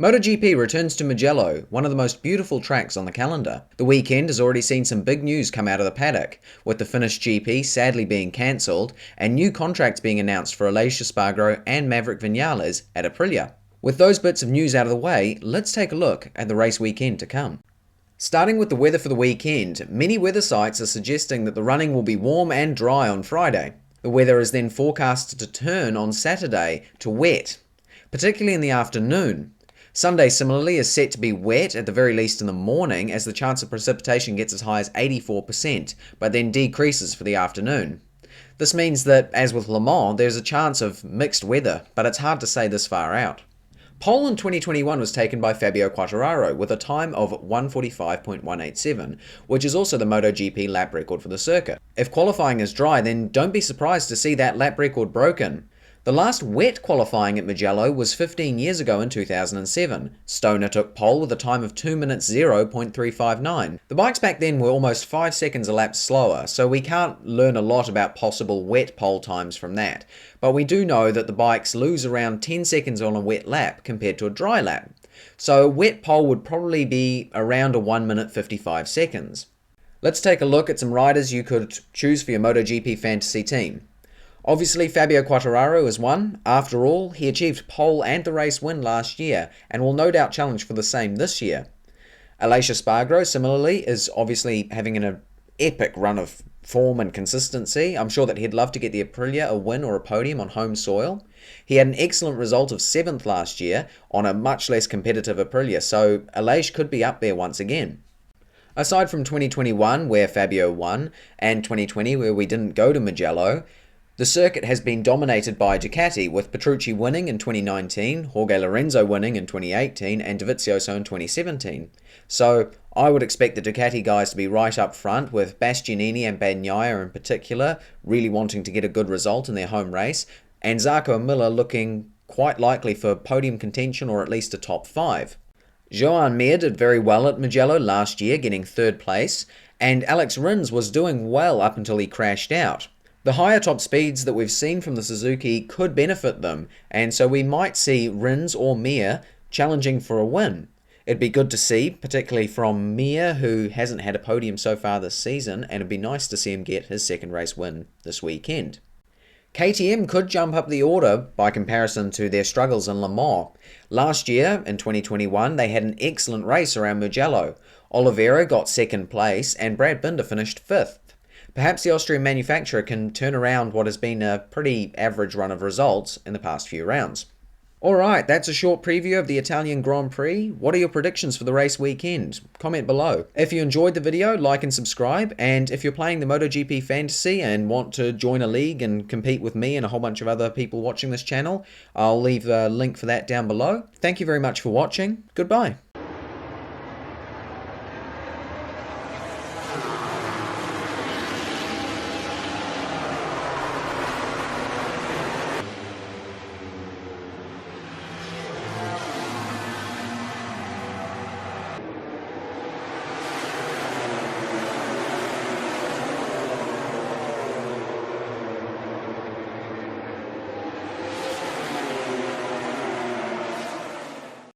MotoGP returns to Mugello, one of the most beautiful tracks on the calendar. The weekend has already seen some big news come out of the paddock, with the Finnish GP sadly being cancelled and new contracts being announced for Aleix Espargaro and Maverick Vinales at Aprilia. With those bits of news out of the way, let's take a look at the race weekend to come. Starting with the weather for the weekend, many weather sites are suggesting that the running will be warm and dry on Friday. The weather is then forecasted to turn on Saturday to wet, particularly in the afternoon. Sunday similarly is set to be wet, at the very least in the morning, as the chance of precipitation gets as high as 84%, but then decreases for the afternoon. This means that, as with Le Mans, there's a chance of mixed weather, but it's hard to say this far out. Pole in 2021 was taken by Fabio Quartararo with a time of 1:45.187, which is also the MotoGP lap record for the circuit. If qualifying is dry, then don't be surprised to see that lap record broken. The last wet qualifying at Mugello was 15 years ago in 2007. Stoner took pole with a time of 2 minutes 0.359. The bikes back then were almost 5 seconds a lap slower, so we can't learn a lot about possible wet pole times from that. But we do know that the bikes lose around 10 seconds on a wet lap compared to a dry lap. So a wet pole would probably be around a 1 minute 55 seconds. Let's take a look at some riders you could choose for your MotoGP fantasy team. Obviously, Fabio Quartararo is one. After all, he achieved pole and the race win last year, and will no doubt challenge for the same this year. Aleix Espargaro, similarly, is obviously having an epic run of form and consistency. I'm sure that he'd love to get the Aprilia a win or a podium on home soil. He had an excellent result of 7th last year on a much less competitive Aprilia, so Aleix could be up there once again. Aside from 2021, where Fabio won, and 2020, where we didn't go to Mugello, the circuit has been dominated by Ducati, with Petrucci winning in 2019, Jorge Lorenzo winning in 2018, and Dovizioso in 2017. So I would expect the Ducati guys to be right up front, with Bastianini and Bagnaia in particular really wanting to get a good result in their home race, and Zarco and Miller looking quite likely for podium contention or at least a top 5. Joan Mir did very well at Mugello last year, getting 3rd place, and Alex Rins was doing well up until he crashed out. The higher top speeds that we've seen from the Suzuki could benefit them, and so we might see Rins or Mir challenging for a win. It'd be good to see, particularly from Mir, who hasn't had a podium so far this season, and it'd be nice to see him get his 2nd race win this weekend. KTM could jump up the order by comparison to their struggles in Le Mans. Last year, in 2021, they had an excellent race around Mugello. Oliveira got 2nd place, and Brad Binder finished 5th. Perhaps the Austrian manufacturer can turn around what has been a pretty average run of results in the past few rounds. Alright, that's a short preview of the Italian Grand Prix. What are your predictions for the race weekend? Comment below. If you enjoyed the video, like and subscribe, and if you're playing the MotoGP Fantasy and want to join a league and compete with me and a whole bunch of other people watching this channel, I'll leave a link for that down below. Thank you very much for watching. Goodbye.